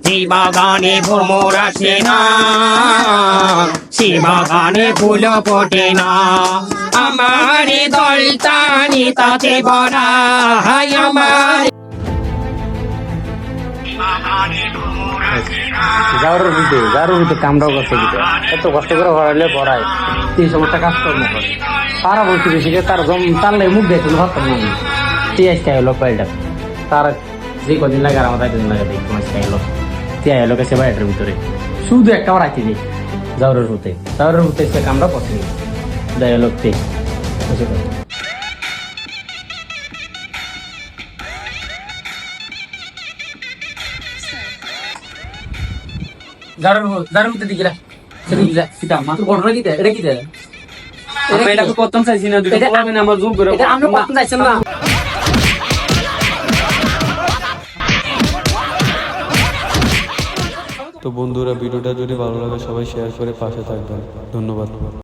সেই বাগানে ভ্রমর আসে না, সেই বাগানে ফুল ফোটে না। আমার দলতানি তাতে ভরা, হায় আমার যার কামড়াও করছে দিতে এত কষ্ট করে পড়াইলে পড়ায় 300 কাজকর্ম করে তারা বলতে বেশি তার টানলে মুখ দেখুন ভাবতাম না আমি তিয়াজ খাই হলো কয়েকটা তার যে কদিন লাগে আর আমার একদিন লাগে দেখি মাছ খাই হলো তিয়াই হলো গেছে বাড়িটার ভিতরে শুধু একটা রাখি দিই জাউরের হুতে সে কামড়া পছন্দ যাই হলো তে জাউরের হুতে দিকে প্রথম চাইছি না দুটো আমার জুম করে আমরা প্রথম চাইছেন না তো বন্ধুরা ভিডিওটা যদি ভালো লাগে সবাই শেয়ার করে পাশে থাকবেন। ধন্যবাদ।